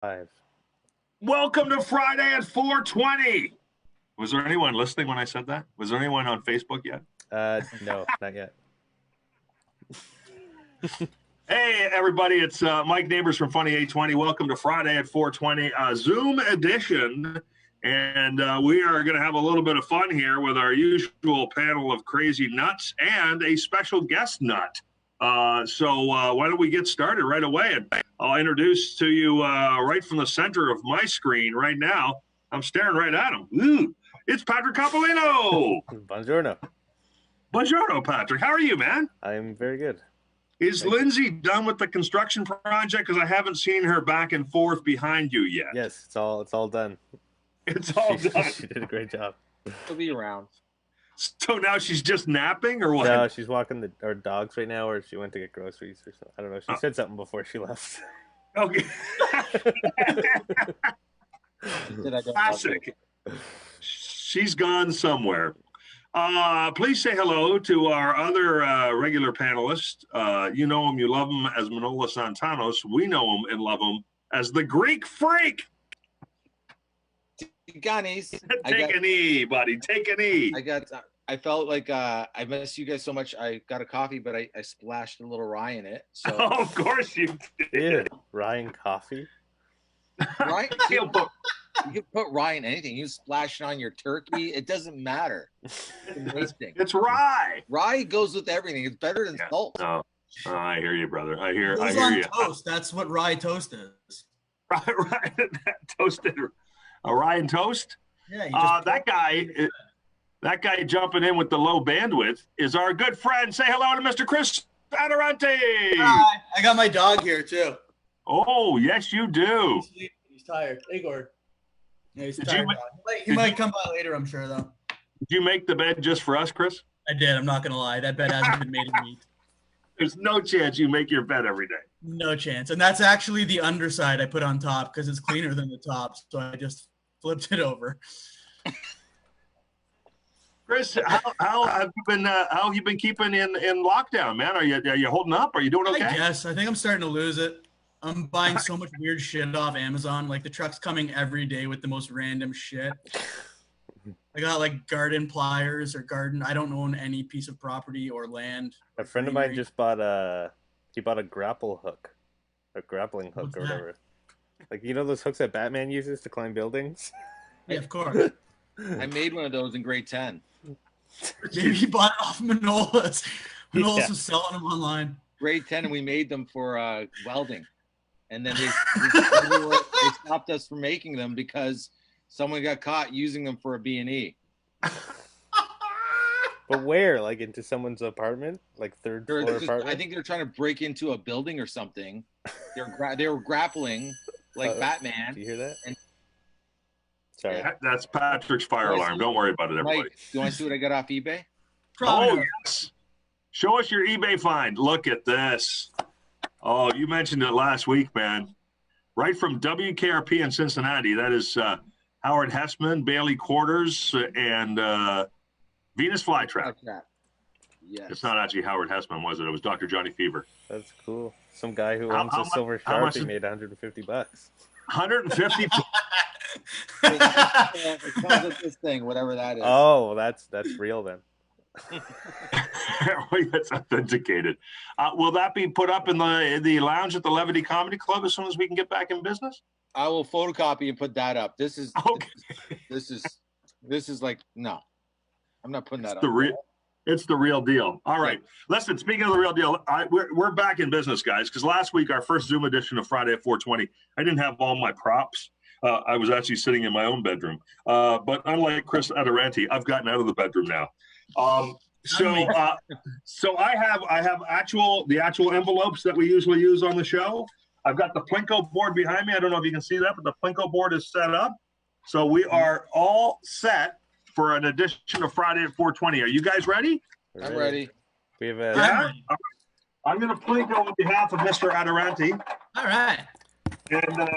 Five. Welcome to Friday at 4:20. Was there anyone listening when I said that? Was there anyone on Facebook yet? No, not yet. Hey, everybody, it's Mike Neighbors from Funny 820. Welcome to Friday at 4:20, Zoom edition. And we are going to have a little bit of fun here with our usual panel of crazy nuts and a special guest nut. So why don't we get started right away? And I'll introduce to you right from the center of my screen right now. I'm staring right at him. Ooh, it's Patrick Coppolino. Buongiorno. Buongiorno, Patrick. How are you, man? I'm very good. Is Lindsay done with the construction project? Because I haven't seen her back and forth behind you yet. Yes, it's all done. It's all done. She did a great job. She'll be around. So now she's just napping, or what? No, she's walking our dogs right now, or she went to get groceries or something. I don't know. She said something before she left. Okay. Did I go Classic. She's gone somewhere. Please say hello to our other regular panelist. You know him, you love him as Manolis Zontanos. We know him and love him as the Greek Freak. Gunnies. Take a knee, buddy. Take a knee. I felt like I miss you guys so much. I got a coffee, but I splashed a little rye in it. So Oh, of course you did. Dude, Ryan coffee. rye, you can put rye in anything. You splash it on your turkey. It doesn't matter. It's amazing. It's rye. Rye goes with everything. It's better than salt. No. Oh, I hear you, brother. I hear on you. Toast. That's what rye toast is. Right. Toasted. A Ryan toast? Yeah. You just That guy jumping in with the low bandwidth is our good friend. Say hello to Mr. Chris Adoranti. Hi. I got my dog here too. Oh, yes, you do. He's tired. Igor. Yeah, he's Did tired. He might come by later, I'm sure, though. Did you make the bed just for us, Chris? I did. I'm not going to lie. That bed hasn't been made in weeks. There's no chance you make your bed every day. No chance. And that's actually the underside I put on top because it's cleaner than the top. So I just flipped it over. Chris, how have you been keeping in lockdown, man? Are you holding up? Are you doing okay? I guess. I think I'm starting to lose it. I'm buying so much weird shit off Amazon. Like the truck's coming every day with the most random shit. I got like garden pliers or garden. I don't own any piece of property or land. A friend of mine just bought a grapple hook, a grappling hook. What's or that? whatever. Like, you know those hooks that Batman uses to climb buildings? Yeah, of course. I made one of those in grade 10. Maybe he bought it off Manolis. Manolis Yeah. was selling them online. Grade 10, and we made them for welding. And then they stopped us from making them because someone got caught using them for a B&E. But where? Like into someone's apartment? Like third floor apartment? I think they're trying to break into a building or something. They were grappling like Batman. Do you hear that? And- Sorry. Yeah. That's Patrick's fire alarm. Don't worry about it, everybody. Mike, do you want to see what I got off eBay? Probably Oh, not. yes. Show us your eBay find. Look at this. Oh, you mentioned it last week, man. Right from WKRP in Cincinnati. That is Howard Hessman, Bailey Quarters, and Venus Flytrap. Yes. It's not actually Howard Hessman, was it? It was Dr. Johnny Fever. That's cool. Some guy who How- owns how a mu- silver how much Sharpie is- made $150. 150. It comes with this thing, whatever that is. Oh, that's real then. That's authenticated. Will that be put up in the lounge at the Levity Comedy Club as soon as we can get back in business? I will photocopy and put that up. This is Okay. this is like, no. I'm not putting that It's it's the real deal. All right. Listen, speaking of the real deal, we're back in business, guys, because last week, our first Zoom edition of Friday at 4:20, I didn't have all my props. I was actually sitting in my own bedroom. But unlike Chris Adoranti, I've gotten out of the bedroom now. So I have the actual envelopes that we usually use on the show. I've got the Plinko board behind me. I don't know if you can see that, but the Plinko board is set up. So we are all set for an edition of Friday at 4:20. Are you guys ready? I'm ready. We have Yeah? I'm going to Plinko on behalf of Mr. Adoranti. All right. And,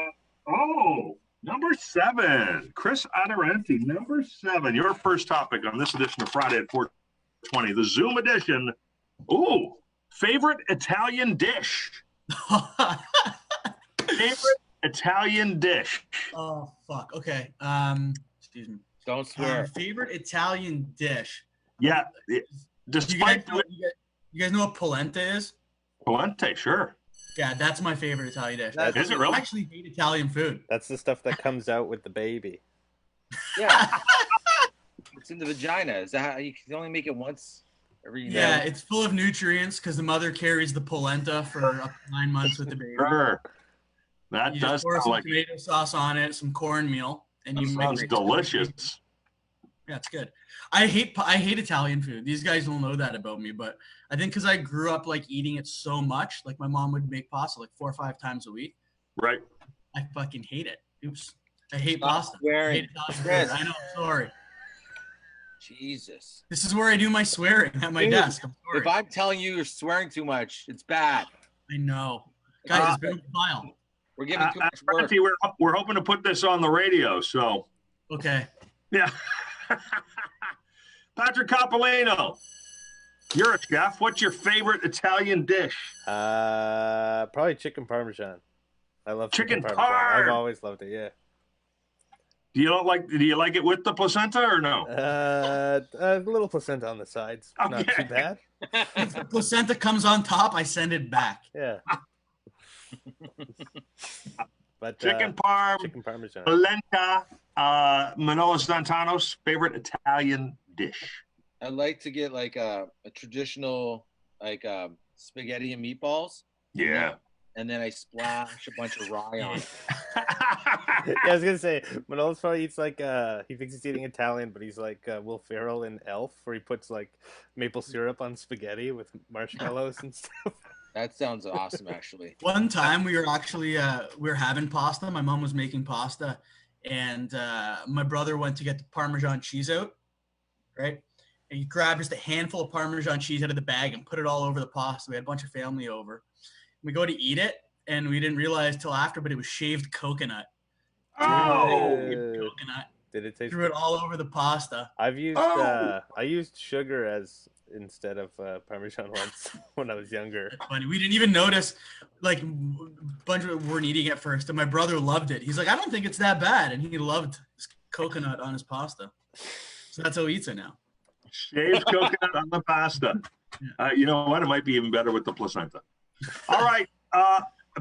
number 7, Chris Adoranti, number 7, your first topic on this edition of Friday at 4:20, the Zoom edition. Ooh, favorite Italian dish. Favorite Italian dish. Oh fuck. Okay. Excuse me. Don't swear. Favorite Italian dish. Yeah. You Despite guys know what polenta is? polenta, sure. Yeah, that's my favorite Italian dish. Is it really? I actually hate Italian food. That's the stuff that comes out with the baby. Yeah. It's in the vagina. Is that how you can only make it once every year? Yeah, it's full of nutrients because the mother carries the polenta for up to 9 months with the baby. Sure. That You does just pour sound some like tomato sauce on it, some cornmeal, and you make sounds it. delicious. Yeah, it's good. I hate Italian food. These guys don't know that about me, but I think because I grew up like eating it so much, like my mom would make pasta like 4 or 5 times a week. Right. I fucking hate it. Oops. I hate Stop pasta. I swearing. hate Italian Chris. food. I know. Sorry. Jesus. This is where I do my swearing at my Dude, desk. I'm sorry. If I'm telling you you're swearing too much, it's bad. I know. Guys, it's been a while. We're giving too much work. Frankie, we're hoping to put this on the radio, so Okay. yeah. Patrick Coppolino, you're a chef. What's your favorite Italian dish? Probably chicken parmesan. I love Chicken parmesan. parm. I've always loved it. Yeah. Do you like it with the placenta or no? A little placenta on the sides. Not Okay. too bad. If the placenta comes on top, I send it back. Yeah. But Chicken parm, chicken parmesan. polenta, Manolis Zontanos, favorite Italian dish. I like to get like a traditional like spaghetti and meatballs, Yeah. and then I splash a bunch of rye on it. Yeah, I was gonna say Manolis probably eats like he thinks he's eating Italian, but he's like Will Ferrell in Elf, where he puts like maple syrup on spaghetti with marshmallows and stuff. That sounds awesome, actually. One time we were actually we were having pasta. My mom was making pasta, and my brother went to get the Parmesan cheese out, right? And he grabbed just a handful of Parmesan cheese out of the bag and put it all over the pasta. We had a bunch of family over. We go to eat it, and we didn't realize till after, but it was shaved coconut. Oh, Shaved coconut. Did it taste? Threw it all over the pasta. I've used Oh! I used sugar as instead of Parmesan once when I was younger. That's funny. We didn't even notice. Like a bunch of it weren't eating at first, and my brother loved it. He's like, I don't think it's that bad, and he loved coconut on his pasta. So that's how he eats it now. shaved coconut on the pasta. You know what? It might be even better with the placenta. All right.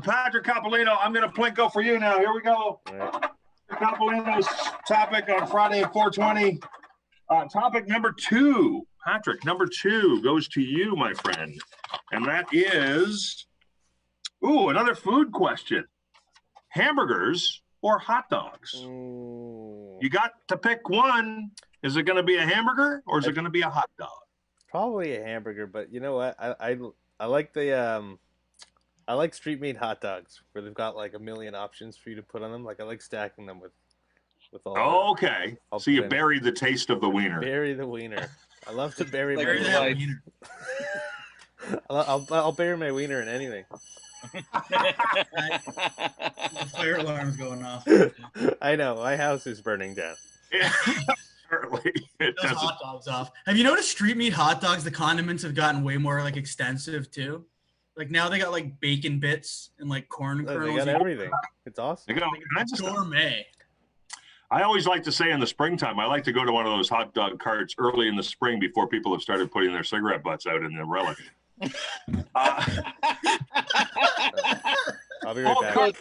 Patrick Coppolino, I'm going to plinko for you now. Here we go. Right. Coppolino's topic on Friday at 420. Topic number 2. Patrick, number 2 goes to you, my friend. And that is, another food question. Hamburgers or hot dogs? You got to pick one. Is it going to be a hamburger or is it going to be a hot dog? Probably a hamburger, but you know what? I like the I like street meat hot dogs where they've got like a million options for you to put on them. Like I like stacking them with all. Okay. I'll So you put in- bury the taste of the wiener. Bury the wiener. I love to bury Like my your wiener. life. I'll bury my wiener in anything. The fire alarm's going off. I know my house is burning down. Yeah, certainly. It Those doesn't. hot dogs off. Have you noticed street meat hot dogs? The condiments have gotten way more like extensive too. Like now they got like bacon bits and like corn They kernels. got everything. It's awesome. They got all kinds of stuff. Gourmet. I always like to say in the springtime, I like to go to one of those hot dog carts early in the spring before people have started putting their cigarette butts out in the relic. I'll be right back.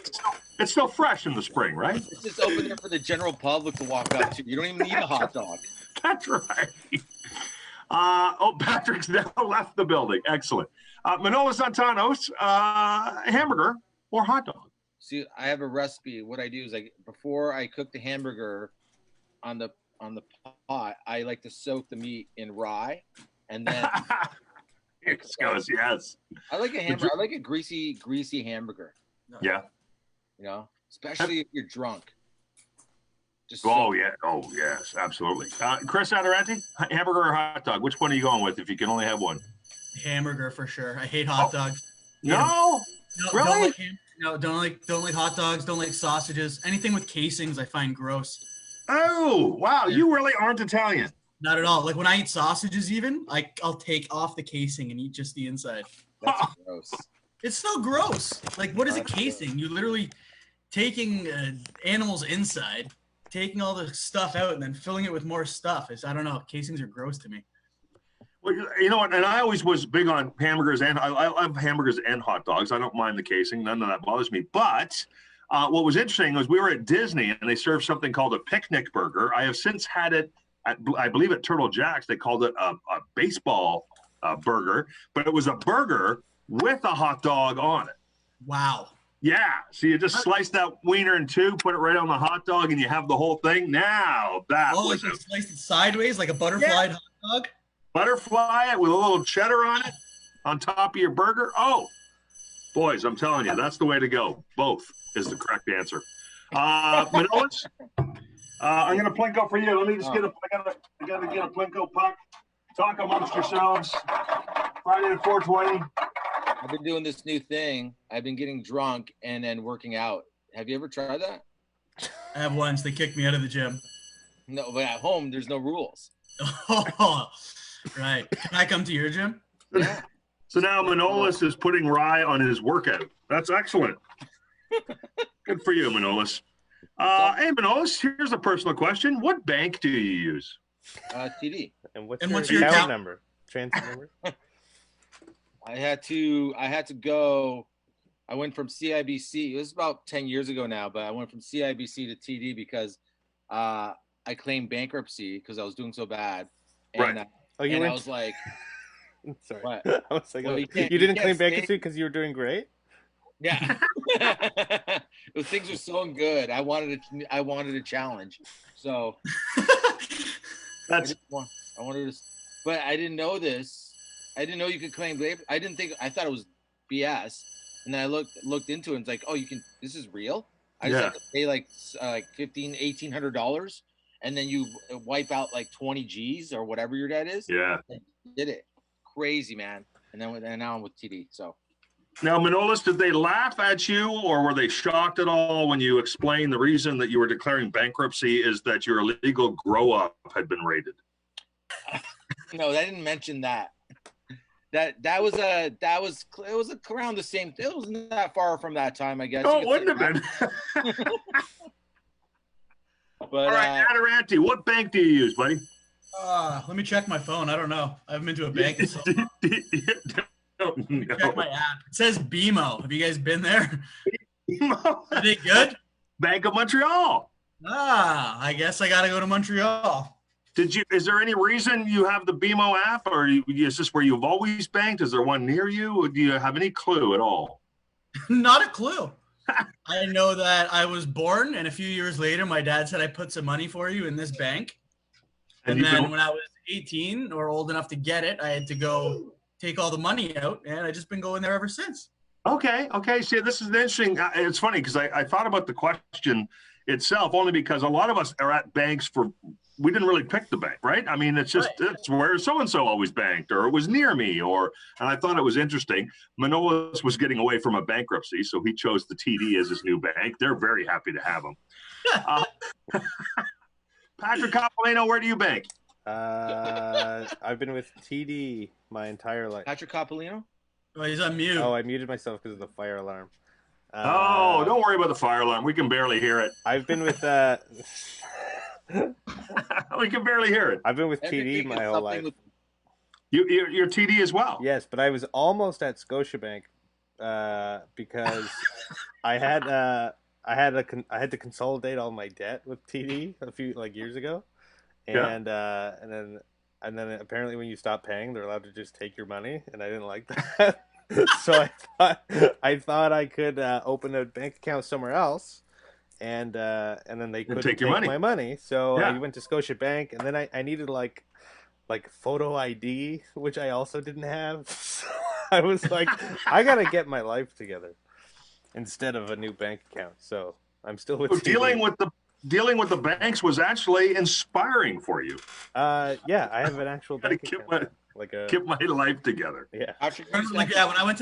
It's still fresh in the spring, right? It's just open there for the general public to walk up to. You don't even need a hot dog. That's right. Patrick's now left the building. Excellent. Manolis Zontanos, hamburger or hot dog? See, I have a recipe. What I do is before I cook the hamburger on the pot, I like to soak the meat in rye, and then It goes, yes. I like a hamburger. I like a greasy Yeah. hamburger. You know, especially if you're drunk. Just Oh, yeah. Oh, yes, absolutely. Chris Adoranti, hamburger or hot dog? Which one are you going with if you can only have one? Hamburger for sure. I hate hot dogs. No? No, Really? don't like hot dogs. Don't like sausages. Anything with casings, I find gross. Oh, wow. You really aren't Italian. Not at all. Like when I eat sausages, even I'll take off the casing and eat just the inside. That's gross. It's so gross. Like what is a casing? You literally taking animals inside, taking all the stuff out, and then filling it with more stuff. I don't know. Casings are gross to me. Well, you know what? And I always was big on hamburgers, and I love hamburgers and hot dogs. I don't mind the casing. None of that bothers me. But what was interesting was we were at Disney, and they served something called a picnic burger. I have since had it, I believe at Turtle Jack's, they called it a baseball burger, but it was a burger with a hot dog on it. Wow. Yeah. So you just slice that wiener in two, put it right on the hot dog, and you have the whole thing. Now that was like sliced it sideways like a butterfly hot dog? Butterfly it with a little cheddar on it on top of your burger. Oh, boys, I'm telling you, that's the way to go. Both is the correct answer. Manolis, I'm going to Plinko for you. Let me just I gotta get a Plinko puck. Talk amongst yourselves. Friday at 4:20. I've been doing this new thing. I've been getting drunk and then working out. Have you ever tried that? I have once. They kicked me out of the gym. No, but at home, there's no rules. Oh, right. Can I come to your gym? Yeah. So now Manolis is putting rye on his workout. That's excellent. Good for you, Manolis. Hey, Manolis, here's a personal question. What bank do you use? TD. And what's your account number? Transfer number? I had to go. I went from CIBC. It was about 10 years ago now, but I went from CIBC to TD because I claimed bankruptcy because I was doing so bad. And, right. I was like, sorry. What? I was like, well, you didn't claim bankruptcy because you were doing great? Yeah. Things are so good. I wanted a challenge. So I wanted to, but I didn't know this. I didn't know you could claim labor. I thought it was BS. And then I looked into it and it's like, oh, you can, this is real. I just have to pay like $1,800 and then you wipe out like 20 G's or whatever your debt is. Yeah. Did it. Crazy, man. And now I'm with TD. So now, Manolis, did they laugh at you or were they shocked at all when you explained the reason that you were declaring bankruptcy is that your illegal grow up had been raided? No, they didn't mention that. It was around the same. It wasn't that far from that time, I guess. Oh, it wouldn't have been. But, all right, Adoranti, what bank do you use, buddy? Let me check my phone. I don't know. I haven't been to a bank in so long. Let me check my app. It says BMO. Have you guys been there? BMO. Are they good? Bank of Montreal. I guess I got to go to Montreal. Is there any reason you have the BMO app, or is this where you've always banked? Is there one near you, or do you have any clue at all? Not a clue. I know that I was born, and a few years later, my dad said, I put some money for you in this bank. And then when I was 18 or old enough to get it, I had to go take all the money out, and I've just been going there ever since. Okay. See, this is interesting. It's funny because I thought about the question itself only because a lot of us are at banks we didn't really pick the bank, right? I mean, it's just It's where so-and-so always banked, or it was near me, and I thought it was interesting. Manolis was getting away from a bankruptcy, so he chose the TD as his new bank. They're very happy to have him. Patrick Coppolino, where do you bank? I've been with TD my entire life. Patrick Coppolino? Oh, he's on mute. Oh, I muted myself because of the fire alarm. Don't worry about the fire alarm. We can barely hear it. I've been with we can barely hear it. I've been with TD my whole life. You're TD as well? Yes, but I was almost at Scotiabank because I had to consolidate all my debt with TD a few like years ago, and then apparently when you stop paying, they're allowed to just take your money, and I didn't like that. So I thought I could open a bank account somewhere else, and then they couldn't take my money. So I went to Scotiabank, and then I needed like photo ID, which I also didn't have. So I was like, I gotta get my life together instead of a new bank account. So I'm still with TD. Dealing with the banks was actually inspiring for you. Yeah, I have an actual bank account. Keep my life together. Yeah. When I went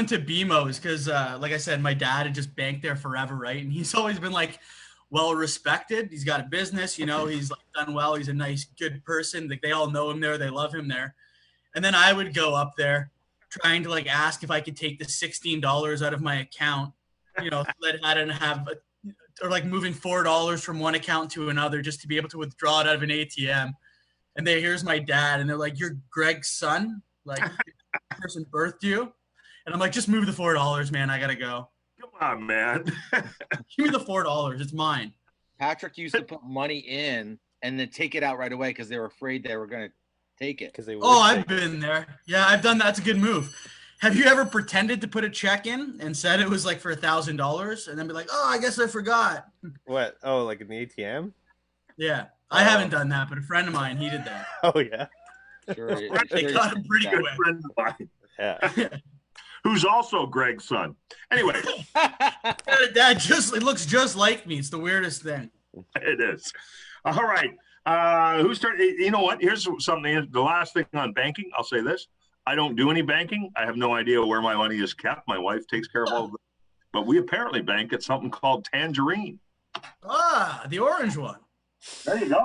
to BMO's, because like I said, my dad had just banked there forever, right? And he's always been like well respected. He's got a business, he's like done well. He's a nice, good person. Like they all know him there, they love him there. And then I would go up there trying to like ask if I could take the $16 out of my account so that I didn't have, or like moving $4 from one account to another just to be able to withdraw it out of an ATM. And here's my dad, and they're like, "You're Greg's son? Like, this person birthed you?" And I'm like, "Just move the $4, man. I gotta go. Come on, man. Give me the $4. It's mine." Patrick used to put money in and then take it out right away because they were afraid they were going to take it. I've been there. Yeah, I've done that. That's a good move. Have you ever pretended to put a check in and said it was like for $1,000 and then be like, "Oh, I guess I forgot"? What? Oh, like in the ATM? Yeah. I haven't done that, but a friend of mine, he did that. Oh, yeah. Sure, He got him pretty quick. Friend of mine, Yeah. who's also Greg's son. Anyway, Dad it looks just like me. It's the weirdest thing. it is. All right. Who started? You know what? Here's something. The last thing on banking, I'll say this. I don't do any banking. I have no idea where my money is kept. My wife takes care of all of it. But we apparently bank at something called Tangerine. Ah, the orange one. There you go.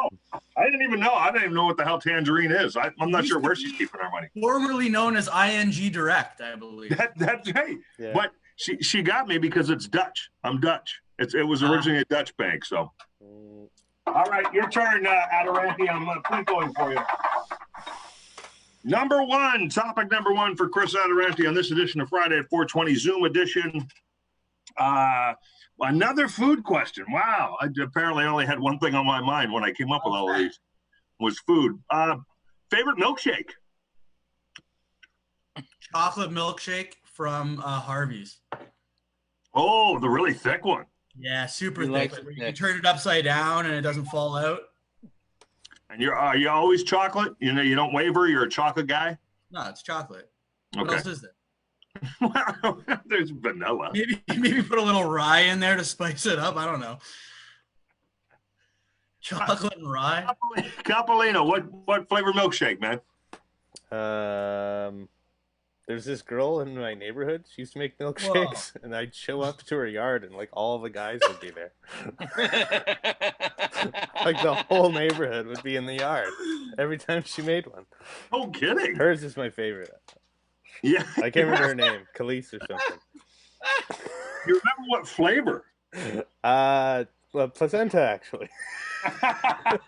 I didn't even know. I didn't even know what the hell Tangerine is. I'm not sure where she's keeping our money. Formerly known as ING Direct, I believe. That's right. Yeah. But she got me because it's Dutch. I'm Dutch. It was originally a Dutch bank. So, all right, your turn, Adoranti. I'm going for you. Topic number one for Chris Adoranti on this edition of Friday at 420 Zoom edition. Another food question. Wow. I apparently only had one thing on my mind when I came up with all of these was food. Favorite milkshake? Chocolate milkshake from Harvey's. Oh, the really thick one. Yeah, super He thick. likes Like, it where you thick. can turn it upside down and it doesn't fall out. And you always chocolate? You know, you don't waver. You're a chocolate guy? No, it's chocolate. What Okay. else is there? Well, there's vanilla. Maybe put a little rye in there to spice it up. I don't know. Chocolate and rye. Coppolino, what flavor milkshake, man? There's this girl in my neighborhood. She used to make milkshakes, and I'd show up to her yard, and like all the guys would be there. Like the whole neighborhood would be in the yard every time she made one. No kidding. Hers is my favorite. Yeah. I can't remember her name, Khalees or something. You remember what flavor? Well, placenta actually. I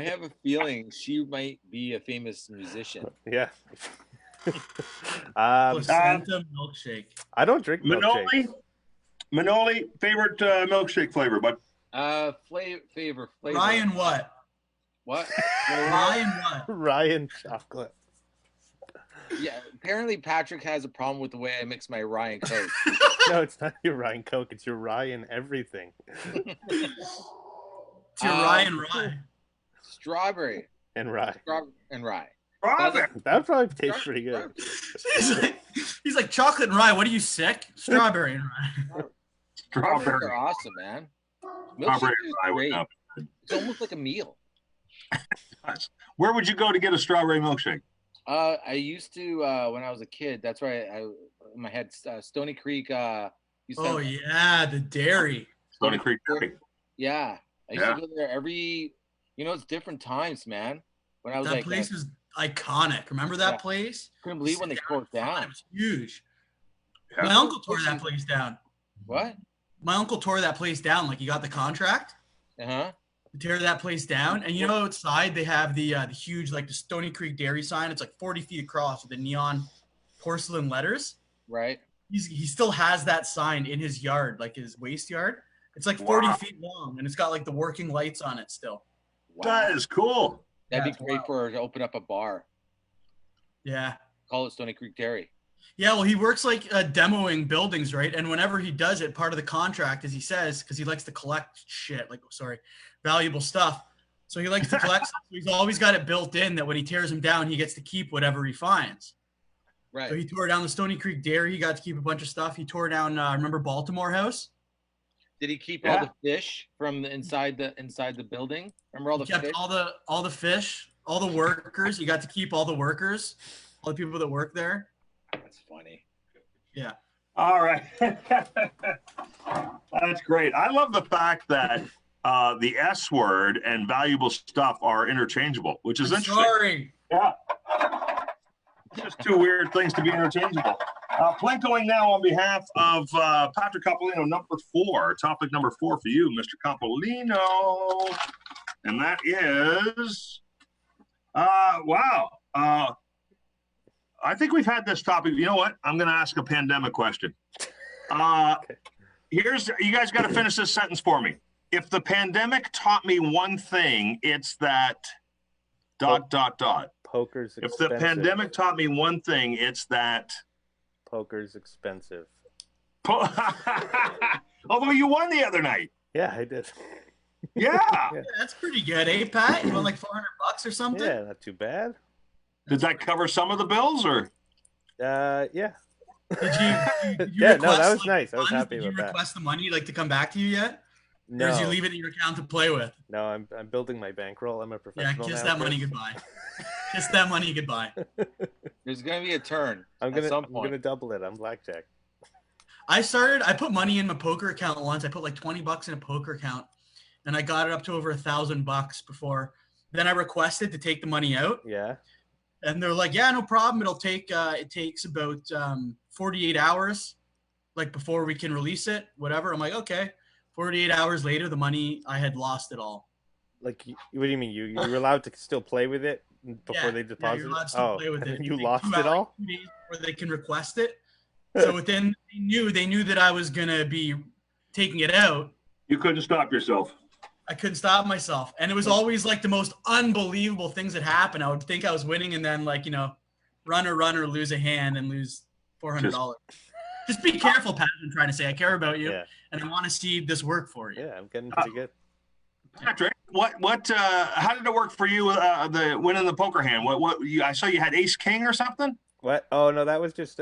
have a feeling she might be a famous musician. Yeah. Placenta milkshake. I don't drink milkshakes. Manoli, favorite milkshake flavor, but Flavor. Ryan what? What? Ryan what? Ryan chocolate. Yeah, apparently Patrick has a problem with the way I mix my rye and Coke. No, it's not your Ryan Coke. It's your Ryan everything. It's your Ryan rye. Strawberry And rye. and rye. strawberry. That would probably taste pretty good. He's like, chocolate and rye. What are you, sick? Strawberry and rye. Strawberries Strawberry. are awesome, man. Strawberry Milkshake is rye would great. not It's almost like a meal. be nice. Where would you go to get a strawberry milkshake? I used to when I was a kid. That's right. I in my head Stony Creek. Used to Oh have- yeah, the dairy. Stony Creek Dairy. Yeah, I used Yeah. to go there every. It's different times, man. When I was That like, place is iconic. Remember that Yeah. place? couldn't believe when they tore it It down. was huge. Yeah. My uncle tore that place down. What? My uncle tore that place down. Like, he got the contract Uh-huh. to tear that place down. And outside they have the huge, like, the Stony Creek Dairy sign. It's like 40 feet across with the neon porcelain letters. Right. He still has that sign in his yard, like his waste yard. It's like 40 Wow. feet long, and it's got like the working lights on it still. Wow. That is cool. That'd Yeah, be great wow. for her to open up a bar. Yeah. Call it Stony Creek Dairy. Yeah, well, he works like demoing buildings, right? And whenever he does it, part of the contract, as he says, because he likes to collect valuable stuff. So he likes to collect stuff. So he's always got it built in that when he tears them down, he gets to keep whatever he finds. Right. So he tore down the Stony Creek Dairy. He got to keep a bunch of stuff. He tore down, remember Baltimore House? Did he keep Yeah. all the fish from the inside the building? Remember all the He kept fish? all the fish, all the workers. You got to keep all the workers, all the people that work there. That's funny. Yeah. All right. That's great. I love the fact that the S word and valuable stuff are interchangeable, which is I'm interesting. sorry. Yeah. Just two weird things to be interchangeable. Plinkoing now on behalf of Patrick Coppolino, number 4. Topic number 4 for you, Mr. Coppolino. And that is, wow. I think we've had this topic. You know what? I'm going to ask a pandemic question. You guys got to finish this sentence for me. If the pandemic taught me one thing, it's that ... Poker's expensive. If the pandemic taught me one thing, it's that poker's expensive. Although you won the other night. Yeah, I did. Yeah. Yeah, that's pretty good, eh, Pat? You won like $400 or something? Yeah, not too bad. Did that cover some of the bills, or? Yeah. Did you Yeah, request, no, that was nice. I was funds? happy Did with you that. request the money like to come back to you yet? No. Or did you leave it in your account to play with? No, I'm building my bankroll. I'm a professional. Yeah, kiss now, that money goodbye. Kiss that money goodbye. There's gonna be a turn. I'm at some gonna point. double it. I'm blackjack. I put money in my poker account once. I put like $20 in a poker account, and I got it up to over $1,000 before. Then I requested to take the money out, Yeah. and they're like, "Yeah, no problem. It'll take it takes about 48 hours, like before we can release it. Whatever." I'm like, "Okay." 48 hours later, the money I had lost it all. Like, what do you mean? You were allowed to still play with it before they deposit? You're allowed to still play with it. You Like lost 2 it hours, all? 2 days before they can request it. So within they knew that I was gonna be taking it out. You couldn't stop yourself. I couldn't stop myself, and it was always like the most unbelievable things that happened. I would think I was winning, and then run or lose a hand and lose $400. Just be careful, Pat. I'm trying to say I care about you, and I want to see this work for you. Yeah, I'm getting pretty good. Patrick, how did it work for you? The winning the poker hand. I saw you had Ace King or something. What? Oh no, that was just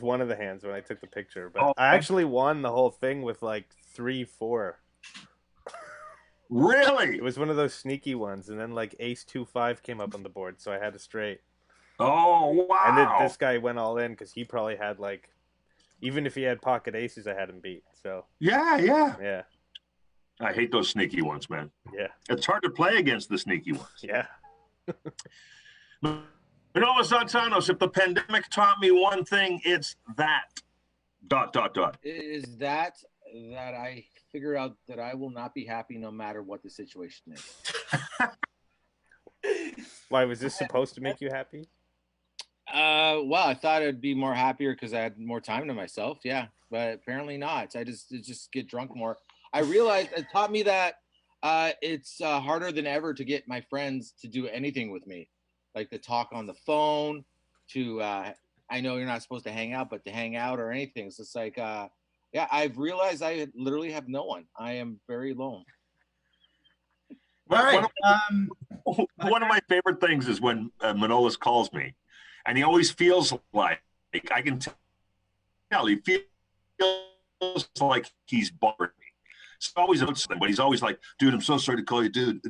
one of the hands when I took the picture. But I actually won the whole thing with like 3-4. Really? It was one of those sneaky ones, and then like Ace 2-5 came up on the board, so I had a straight. Oh wow! And then this guy went all in because he probably had like, even if he had pocket aces, I had him beat. So yeah. I hate those sneaky ones, man. Yeah, it's hard to play against the sneaky ones. Yeah. Manolis Zontanos, if the pandemic taught me one thing, it's that ... Is that I figure out that I will not be happy no matter what the situation is. Why was this supposed to make you happy? Well, I thought I'd be more happier because I had more time to myself. Yeah, but apparently not. I just get drunk more. I realized it taught me that it's harder than ever to get my friends to do anything with me, like to talk on the phone, to I know you're not supposed to hang out, but to hang out or anything. So it's like, yeah, I've realized I literally have no one. I am very alone. All right. One of my favorite things is when Manolis calls me, and he always feels like I can tell he feels like he's bothering me. It's always about something, but he's always like, "Dude, I'm so sorry to call you, dude."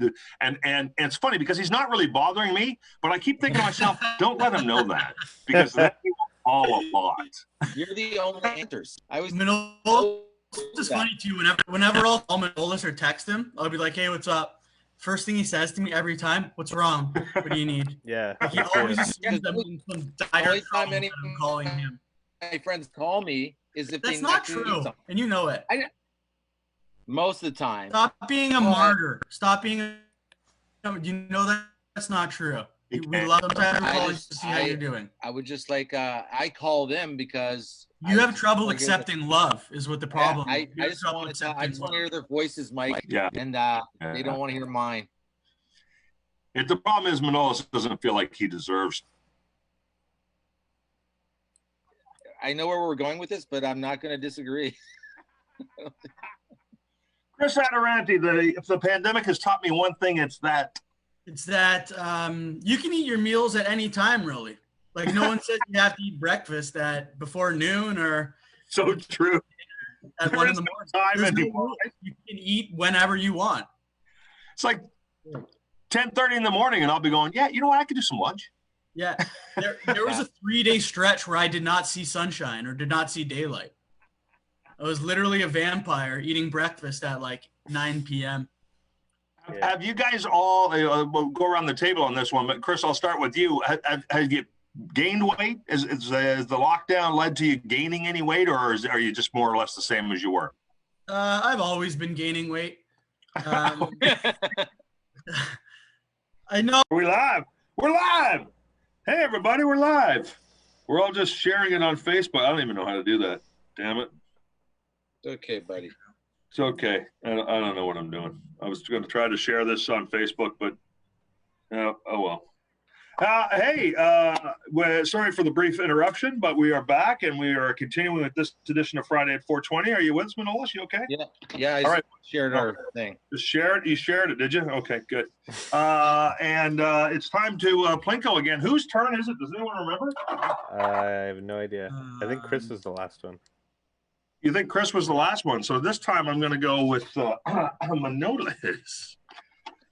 And it's funny because he's not really bothering me, but I keep thinking to myself, "Don't let him know that," because that's all a lot. You're the only answers. I was Manolis. It's funny too. Whenever I'll call Manolis or text him, I'll be like, "Hey, what's up?" First thing he says to me every time, "What's wrong? What do you need?" Yeah. Like he always assumes I'm in some dire trouble that I'm calling him. My friends call me is if That's they not true, and you know it. Most of the time. Stop being a martyr. Stop being a. You know that's not true. We love sometimes calling to see how you're doing. I would just like I call them because you have trouble accepting love is what the problem. I just want to hear their voices, Mike. Yeah. And they don't want to hear mine. The problem is Manolis doesn't feel like he deserves. I know where we're going with this, but I'm not going to disagree. Chris Adoranti, if the pandemic has taught me one thing, it's that. It's that you can eat your meals at any time, really. Like no one says you have to eat breakfast at before noon or. So true. At 1 in the morning. You can eat whenever you want. It's like 10:30 in the morning, and I'll be going, "Yeah, you know what? I could do some lunch." Yeah, there was a 3-day stretch where I did not see sunshine or did not see daylight. I was literally a vampire eating breakfast at like 9 p.m. Have you guys all we'll go around the table on this one, but Chris, I'll start with you. Have you gained weight? Is the lockdown led to you gaining any weight, or are you just more or less the same as you were? I've always been gaining weight. I know. We're live. We're live. Hey, everybody, we're live. We're all just sharing it on Facebook. I don't even know how to do that. Damn it. It's okay, buddy. It's okay. I don't know what I'm doing. I was going to try to share this on Facebook, but oh well. Hey, sorry for the brief interruption, but we are back and we are continuing with this edition of Friday at 420. Are you with us, Manolis? You okay? Yeah. I shared our thing. Just shared. You shared it, did you? Okay, good. And it's time to Plinko again. Whose turn is it? Does anyone remember? I have no idea. I think Chris was the last one. You think Chris was the last one? So this time I'm going to go with Manolis.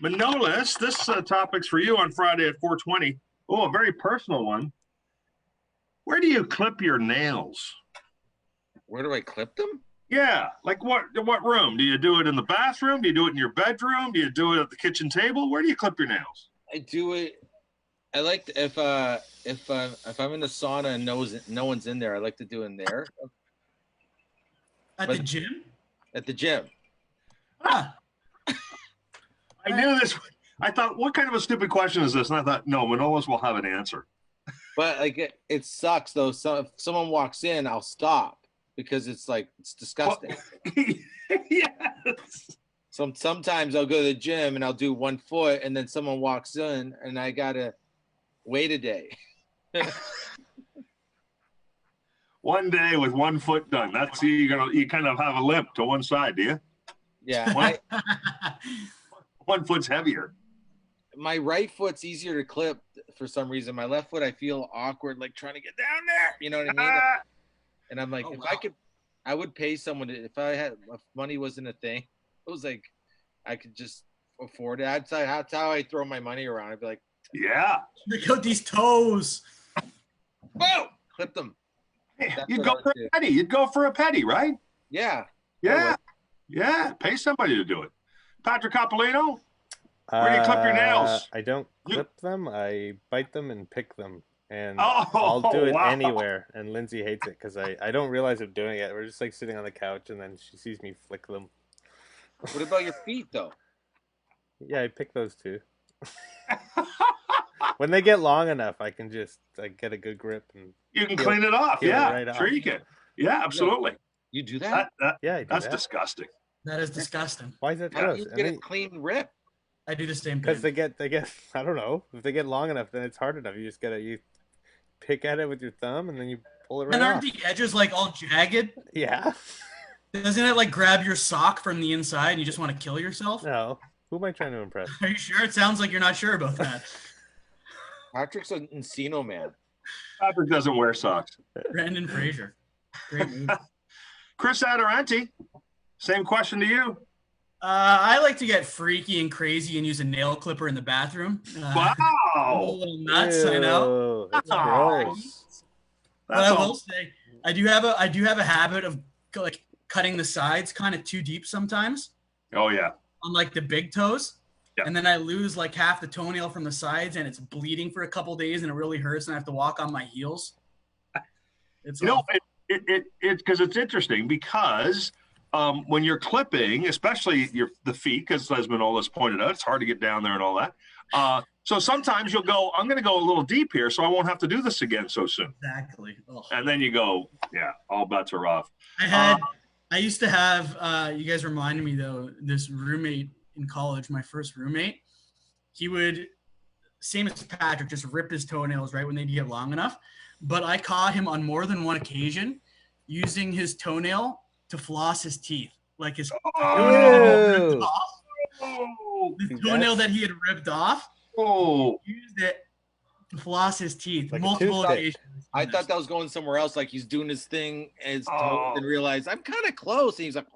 Manolis, this topic's for you on Friday at 420. Oh, a very personal one. Where do you clip your nails? Where do I clip them? Yeah, like what room? Do you do it in the bathroom? Do you do it in your bedroom? Do you do it at the kitchen table? Where do you clip your nails? I do it. I like to, if I'm in the sauna and no one's in there, I like to do it in there. The gym? At the gym. Ah. I knew this. I thought, what kind of a stupid question is this? And I thought, no, Manolis will have an answer. But like it sucks though. So if someone walks in, I'll stop because it's disgusting. Yes. Sometimes I'll go to the gym and I'll do 1 foot, and then someone walks in and I gotta wait a day. One day with 1 foot done. That's you kind of have a limp to one side, do you? Yeah. 1 foot's heavier. My right foot's easier to clip for some reason. My left foot, I feel awkward, like trying to get down there. You know what I mean? And I'm like, I would pay someone if money wasn't a thing. It was like, I could just afford it. That's how I throw my money around. I'd be like, yeah. Look at these toes. Boom! Clip them. You'd go for a petty. You'd go for a petty, right? Yeah. Yeah. Yeah. Pay somebody to do it. Patrick Coppolino, where do you clip your nails? I don't clip them. I bite them and pick them. And I'll do it anywhere. And Lindsay hates it because I don't realize I'm doing it. We're just like sitting on the couch and then she sees me flick them. What about your feet, though? Yeah, I pick those too. When they get long enough, I can just get a good grip. And you can clean it off. Yeah, right sure off. you can. Yeah, absolutely. You do that? Yeah, that's disgusting. That is disgusting. Why is that How do gross? you get a clean rip? I do the same thing. Because they get. I don't know. If they get long enough, then it's hard enough. You just you pick at it with your thumb and then you pull it right off. And aren't off. the edges like all jagged? Yeah. Doesn't it like grab your sock from the inside and you just want to kill yourself? No. Who am I trying to impress? Are you sure? It sounds like you're not sure about that. Patrick's an Encino man. Patrick doesn't wear socks. Brandon Fraser. Great movie. Chris Adoranti, same question to you. I like to get freaky and crazy and use a nail clipper in the bathroom. Wow. A little nuts, I know. That's gross. But I will say, I do have a habit of like cutting the sides kind of too deep sometimes. Oh yeah. On like the big toes. Yep. And then I lose like half the toenail from the sides and it's bleeding for a couple days and it really hurts and I have to walk on my heels. It's because it's interesting because when you're clipping, especially the feet, because as Manolis pointed out, it's hard to get down there and all that. So sometimes you'll go, I'm going to go a little deep here so I won't have to do this again so soon. Exactly. Oh. And then you go, yeah, all bets are off. I used to have, you guys reminded me though, this roommate in college, my first roommate, he would, same as Patrick, just rip his toenails right when they get long enough. But I caught him on more than one occasion using his toenail to floss his teeth. Like his toenail that he had ripped off, he used it to floss his teeth. Like multiple occasions. I thought that was going somewhere else. Like he's doing his thing and realized I'm kind of close. And he's like,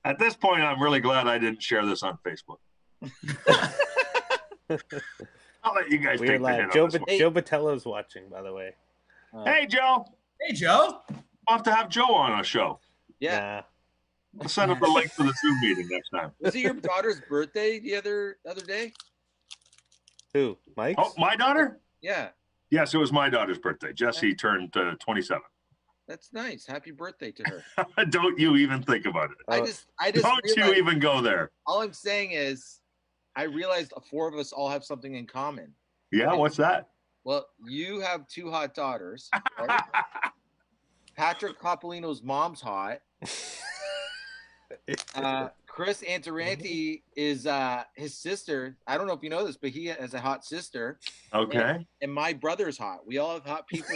At this point, I'm really glad I didn't share this on Facebook. I'll let you guys take the hit. Joe Batello's watching, by the way. Hey, Joe. Hey, Joe. I'll have to have Joe on a show. Yeah. I'll send him the link for the Zoom meeting next time. Was it your daughter's birthday the other day? Who? Mike's? Oh, my daughter? Yeah. Yes, it was my daughter's birthday. Jessie turned 27. That's nice. Happy birthday to her. Don't you even think about it. I just Don't you realized, even go there. all I'm saying is I realized the four of us all have something in common. Yeah, what's that? Well, you have two hot daughters. Right? Patrick Coppolino's mom's hot. Chris Adoranti is his sister. I don't know if you know this, but he has a hot sister. Okay. And my brother's hot. We all have hot people.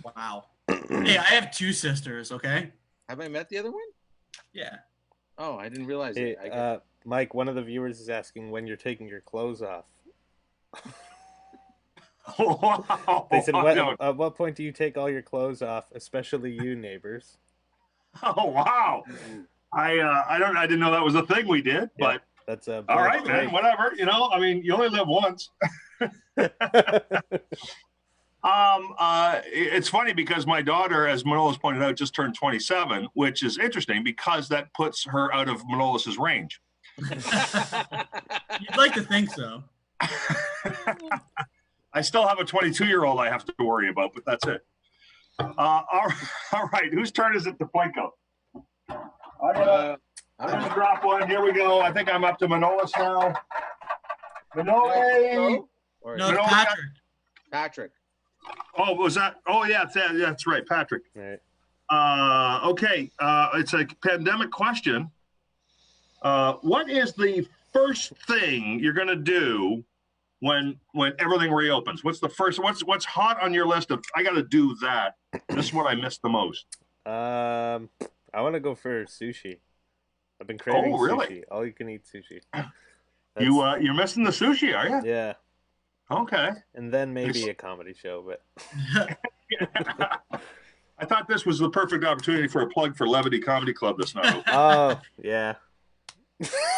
Wow. Hey, I have two sisters, okay? Have I met the other one? Yeah. Oh, I didn't realize Hey, it. Mike, one of the viewers is asking when you're taking your clothes off. They said, at what point do you take all your clothes off, especially you, neighbors? Oh, wow. I didn't know that was a thing we did, but that's all right, man, whatever. You know, I mean, you only live once. It's funny because my daughter, as Manolis pointed out, just turned 27, which is interesting because that puts her out of Manolis's range. You'd like to think so. I still have a 22-year-old I have to worry about, but that's it. All right, whose turn is it to plank up? I'm gonna drop one. Here we go. I think I'm up to Manolis now. Manolis. No, it's Patrick. Patrick. Oh, was that? Oh, yeah, that's right, Patrick. Right. Okay. It's a pandemic question. What is the first thing you're gonna do when everything reopens? What's the first? What's hot on your list of? I got to do that. This is what I miss the most. I want to go for sushi. I've been craving sushi. All you can eat sushi. You're missing the sushi, are you? Yeah. Okay. And then maybe a comedy show, but I thought this was the perfect opportunity for a plug for Levity Comedy Club this night. Oh, yeah.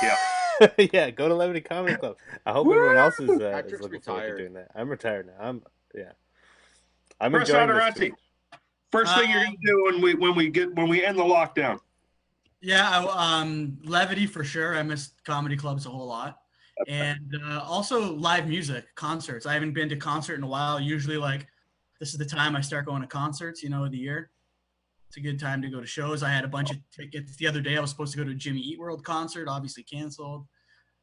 Yeah. Yeah, go to Levity Comedy Club. I hope everyone else is looking forward to retired. doing that. I'm retired now. I'm Chris enjoying Adoranti, first thing you're gonna do when we end the lockdown. Yeah, Levity for sure. I miss comedy clubs a whole lot. And also live music, concerts. I haven't been to concert in a while. Usually, like, this is the time I start going to concerts, of the year. It's a good time to go to shows. I had a bunch of tickets the other day. I was supposed to go to a Jimmy Eat World concert, obviously canceled.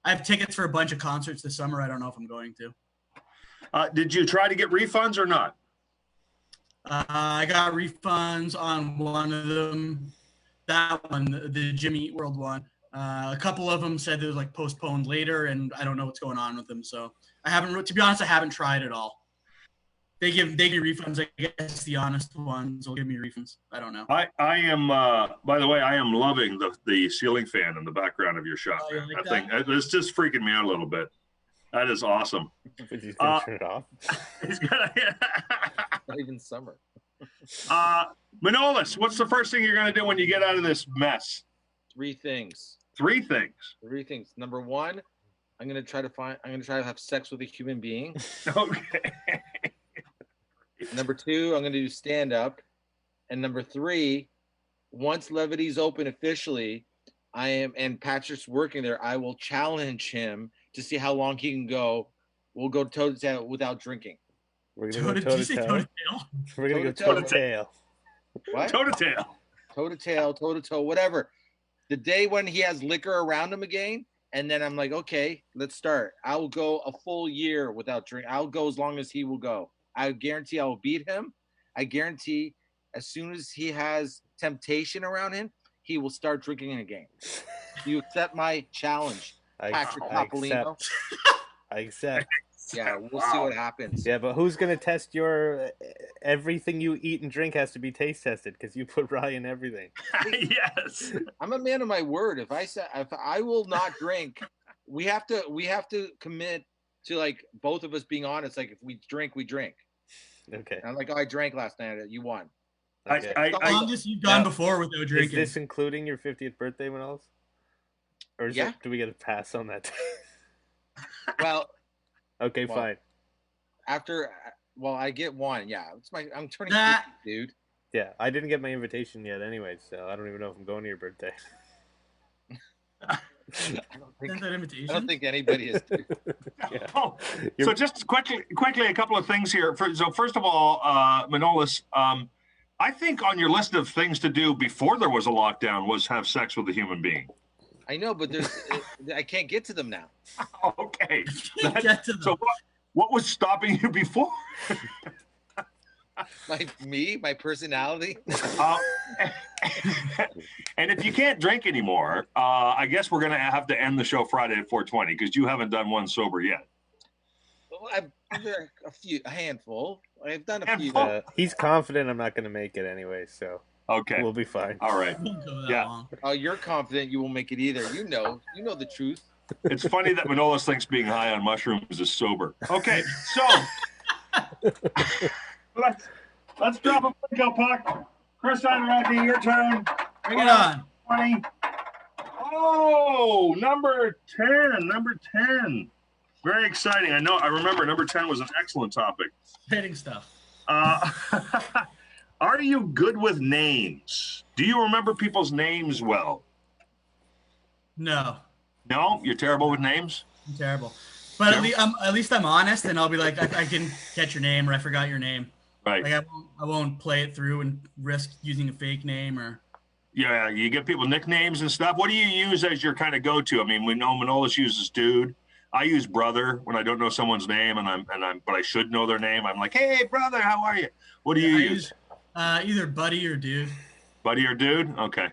I have tickets for a bunch of concerts this summer. I don't know if I'm going to. Did you try to get refunds or not? I got refunds on one of them. That one, the Jimmy Eat World one. A couple of them said it was like postponed later, and I don't know what's going on with them. So I haven't, to be honest, I haven't tried at all. They give refunds. I guess the honest ones will give me refunds. I don't know. I am. By the way, I am loving the ceiling fan in the background of your shop. Oh, you like that thing, it's just freaking me out a little bit. That is awesome. But you can turn it off. Not even summer. Manolis, what's the first thing you're going to do when you get out of this mess? Three things. Three things. Number one, I'm gonna try to have sex with a human being. Okay. Number two, I'm gonna do stand up. And number three, once Levity's open officially, and Patrick's working there, I will challenge him to see how long he can go. We'll go toe to tail without drinking. We're gonna go toe to tail. We're gonna go toe to tail. What? Toe to tail. Toe to tail, toe to toe, whatever. The day when he has liquor around him again, and then I'm like, okay, let's start. I will go a full year without drink. I'll go as long as he will go. I guarantee I will beat him. I guarantee as soon as he has temptation around him, he will start drinking again. Do you accept my challenge, Patrick Coppolino? I accept. Yeah, we'll see what happens. Yeah, but who's gonna test your everything you eat and drink has to be taste tested because you put rye in everything. Yes. I'm a man of my word. If I will not drink, we have to commit to like both of us being honest. Like if we drink, we drink. Okay. And I'm like, oh, I drank last night. You won. Okay. The longest you've gone before without drinking. Is this including your 50th birthday, Manolis? Or do we get a pass on that? Well. Okay, fine. I get one. Yeah, I'm turning 50, dude. Yeah, I didn't get my invitation yet anyway, so I don't even know if I'm going to your birthday. I don't think, Send that invitation. I don't think anybody is. Yeah. Oh, so just quickly, a couple of things here. So first of all, Manolis, I think on your list of things to do before there was a lockdown was have sex with a human being. I know, but I can't get to them now. Okay. Get to them. So what was stopping you before? My personality. And if you can't drink anymore, I guess we're gonna have to end the show Friday at 4:20 because you haven't done one sober yet. Well, I've done a handful. I've done a Handful? few. He's confident I'm not going to make it anyway, so Okay. we'll be fine. All right. Won't go that Yeah. long. Oh, you're confident you won't make it either. You know the truth. It's funny that Manolis thinks being high on mushrooms is sober. Okay, so let's drop a Plinko puck. Chris Adoranti, your turn. Bring it on. 20. Oh, number 10. Very exciting. I remember number 10 was an excellent topic. Hitting stuff. Are you good with names? Do you remember people's names well? No, No? You're terrible with names? I'm terrible. But at least I'm honest, and I'll be like, I didn't catch your name, or I forgot your name. Right. Like I won't play it through and risk using a fake name or. Yeah, you give people nicknames and stuff. What do you use as your kind of go-to? I mean, we know Manolis uses dude. I use brother when I don't know someone's name, but I should know their name. I'm like, hey, brother, how are you? What do you use? Either buddy or dude. Buddy or dude? Okay.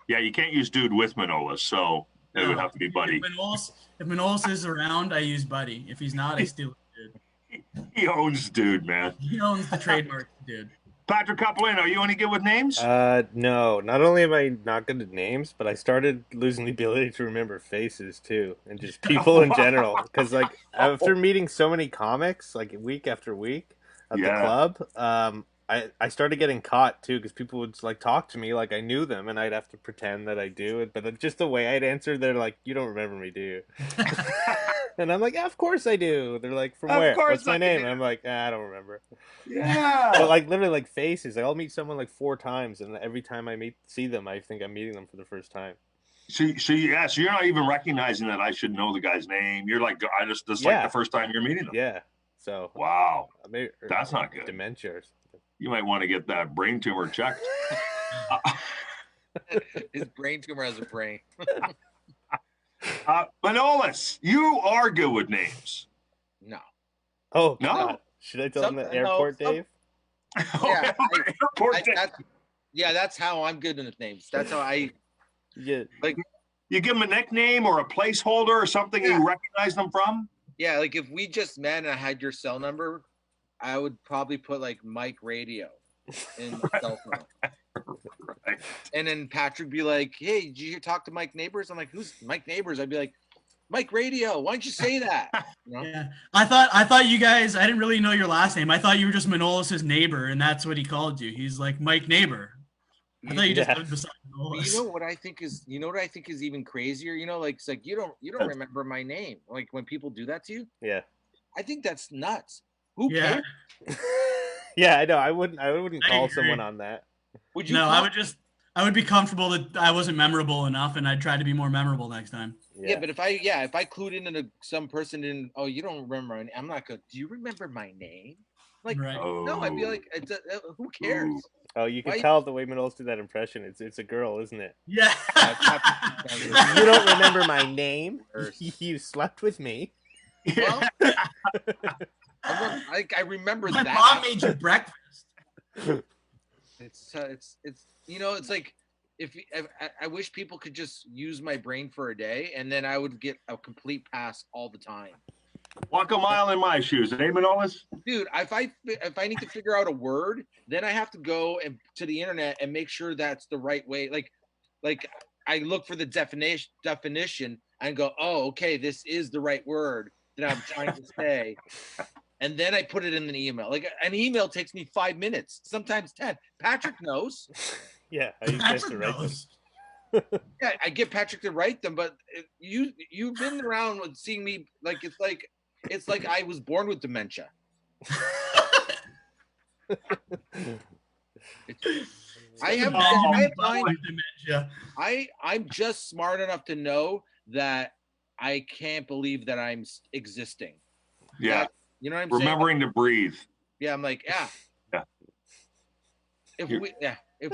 Yeah, you can't use dude with Manolis, so it would have to be buddy. If Manolis is around, I use buddy. If he's not, I steal dude. He owns dude, man. He owns the trademark, dude. Patrick Coppolino, are you any good with names? No. Not only am I not good at names, but I started losing the ability to remember faces too, and just people in general. Because like after meeting so many comics, like week after week at the club, I started getting caught too, because people would like talk to me like I knew them, and I'd have to pretend that I do it. But just the way I'd answer, they're like, "You don't remember me, do you?" And I'm like, yeah, "Of course I do." They're like, "From where? What's my name?" And I'm like, I don't remember. Yeah. But like literally like faces. Like I'll meet someone like 4 times, and every time I see them, I think I'm meeting them for the first time. So you're not even recognizing that I should know the guy's name. You're like, like the first time you're meeting them. Yeah. So wow, that's not good. Dementia or something. You might want to get that brain tumor checked. His brain tumor has a brain. Manolis, you are good with names. No. Oh, no. God. Should I tell him the airport, Dave? Yeah, airport Dave. That's how I'm good with names. That's how I. Yeah. Like you give them a nickname or a placeholder or something you recognize them from. Yeah, like if we just met and I had your cell number, I would probably put like Mike Radio in my cell phone. Right. And then Patrick be like, "Hey, did you talk to Mike Neighbors?" I'm like, "Who's Mike Neighbors?" I'd be like, "Mike Radio. Why don't you say that?" You know? Yeah, I thought you guys. I didn't really know your last name. I thought you were just Manolis' neighbor, and that's what he called you. He's like Mike Neighbor. I thought you just lived beside Manolis. You know what I think is even crazier? You know, like it's like you don't remember my name. Like when people do that to you. Yeah. I think that's nuts. Who cares? Yeah, I know. I wouldn't call someone on that. Would you? No, I would be comfortable that I wasn't memorable enough, and I'd try to be more memorable next time. Yeah, but if I clued into some person and you don't remember my name, I'm not good. Do you remember my name? Like, no, I'd be like, who cares? Oh, you can tell the way Manolis did that impression. It's a girl, isn't it? Yeah. You don't remember my name? You slept with me. Well, I remember my that. My mom made you breakfast. It's it's like if I wish people could just use my brain for a day, and then I would get a complete pass all the time. Walk a mile in my shoes, eh, Manolis? Dude, if I need to figure out a word, then I have to go to the internet and make sure that's the right way. Like I look for the definition and go, oh, okay, this is the right word that I'm trying to say. And then I put it in an email. Like an email takes me 5 minutes, sometimes 10. Patrick knows. Yeah, I use to write them. Yeah, I get Patrick to write them, but you've been around with seeing me it's like I was born with dementia. I'm just smart enough to know that I can't believe that I'm existing. Yeah. You know what I'm Remembering to breathe. Yeah, I'm like, yeah. If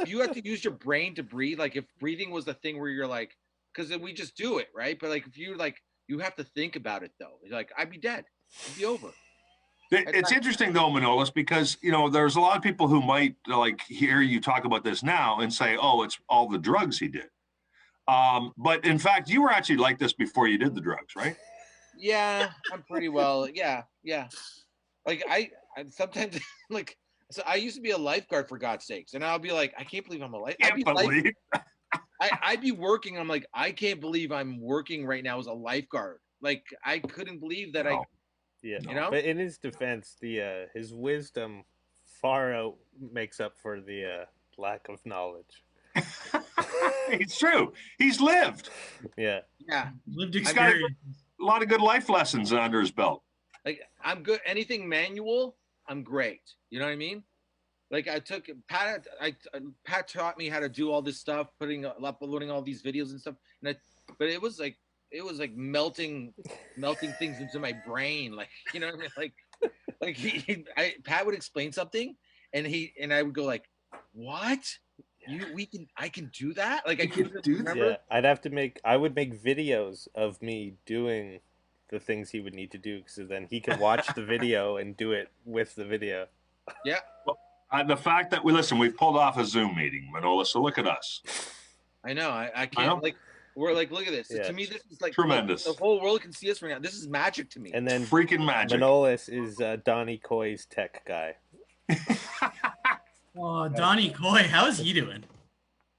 you have to use your brain to breathe, like if breathing was the thing where you're like, because we just do it, right? But like if you like, you have to think about it though. Like I'd be dead. It'd be over. It's interesting though, Manolis, because there's a lot of people who might like hear you talk about this now and say, "Oh, it's all the drugs he did." But in fact, you were actually like this before you did the drugs, right? Yeah, I'm pretty well. Yeah. Like I sometimes like. So I used to be a lifeguard, for God's sakes, and I'll be like, I can't believe I'm a lifeguard. I'd be working. I'm like, I can't believe I'm working right now as a lifeguard. Like I couldn't believe that. But in his defense, his wisdom far out makes up for the lack of knowledge. It's true. He's lived. Yeah. Lived experience. He's got a lot of good life lessons under his belt. Like I'm good. Anything manual, I'm great. You know what I mean? Like I took Pat. Pat taught me how to do all this stuff, uploading all these videos and stuff. But it was like melting things into my brain. Like you know what I mean? Like Pat would explain something, and I would go like, "What? I can do that? Like I couldn't remember." Yeah, I would make videos of me doing the things he would need to do, because then he could watch the video and do it with the video. Yeah. Well, the fact that we've pulled off a Zoom meeting, Manolis. So look at us. I know. I can't we're like, look at this. Yeah. To me, this is like tremendous. The whole world can see us right now. This is magic to me. And then freaking magic. Manolis is Donnie Coy's tech guy. Oh, Donnie Coy, how is he doing?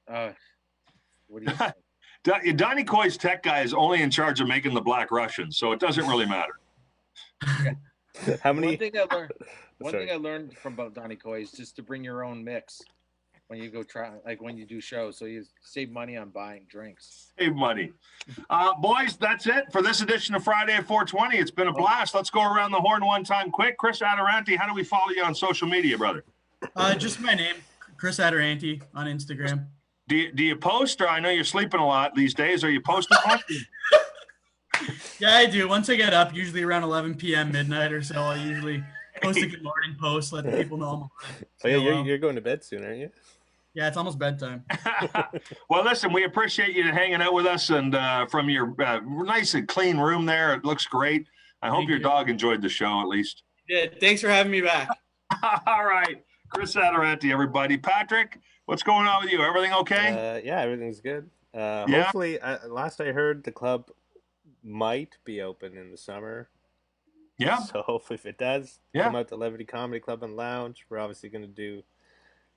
What do you think? Donnie Coy's tech guy is only in charge of making the Black Russians, so it doesn't really matter. How many? One thing I learned from Donnie Coy is just to bring your own mix when you go when you do shows, so you save money on buying drinks. Save money. Boys, that's it for this edition of Friday at 420. It's been a blast. Let's go around the horn one time quick. Chris Adoranti, how do we follow you on social media, brother? Just my name, Chris Adoranti on Instagram. Do you post, or I know you're sleeping a lot these days? Are you posting much? Yeah, I do. Once I get up, usually around 11 p.m. midnight or so, I'll usually post a good morning post, let the people know I'm alive. Oh yeah, you're going to bed soon, aren't you? Yeah, it's almost bedtime. Well, listen, we appreciate you hanging out with us, and from your nice and clean room there, it looks great. I hope your dog enjoyed the show at least. Yeah, thanks for having me back. All right, Chris Adoranti, everybody. Patrick, what's going on with you? Everything okay? Yeah, everything's good. Hopefully, last I heard, the club might be open in the summer. Yeah. So hopefully, if it does, come out to Levity Comedy Club and Lounge. We're obviously going to do,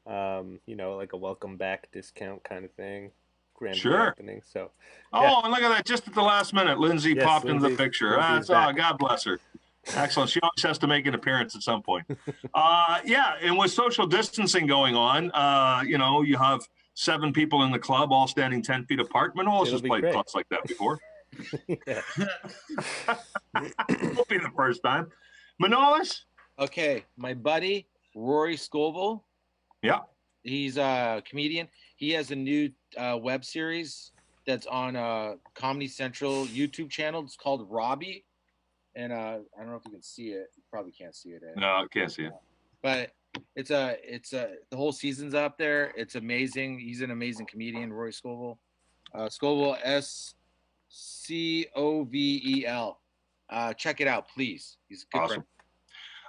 like a welcome back discount kind of thing. Grand opening. So. Oh, and look at that! Just at the last minute, Lindsay popped into the picture. God bless her. Excellent. She always has to make an appearance at some point. And with social distancing going on, you have 7 people in the club all standing 10 feet apart. Manolis has played clubs like that before. Won't be the first time. Manolis? Okay, my buddy, Rory Scovel. Yeah. He's a comedian. He has a new web series that's on Comedy Central YouTube channel. It's called Robbie. And I don't know if you can see it. You probably can't see it. No, I can't see it. But it's the whole season's up there. It's amazing. He's an amazing comedian, Roy Scovel. Scovel, Scovel. Check it out, please. He's a good friend.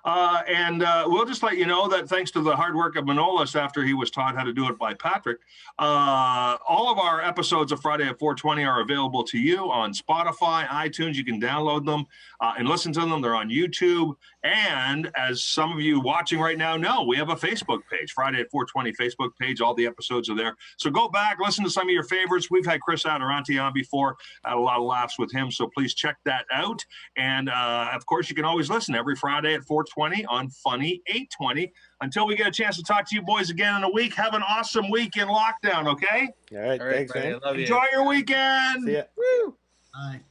And we'll just let you know that thanks to the hard work of Manolis after he was taught how to do it by Patrick, all of our episodes of Friday at 420 are available to you on Spotify, iTunes. You can download them and listen to them. They're on YouTube. And as some of you watching right now know, we have a Facebook page, Friday at 420 Facebook page. All the episodes are there. So go back, listen to some of your favorites. We've had Chris Adoranti on before. Had a lot of laughs with him. So please check that out. And of course, you can always listen every Friday at 420 on Funny 820. Until we get a chance to talk to you boys again in a week, have an awesome week in lockdown, okay? All right, thanks, man. Enjoy your weekend. See ya. Woo. Bye.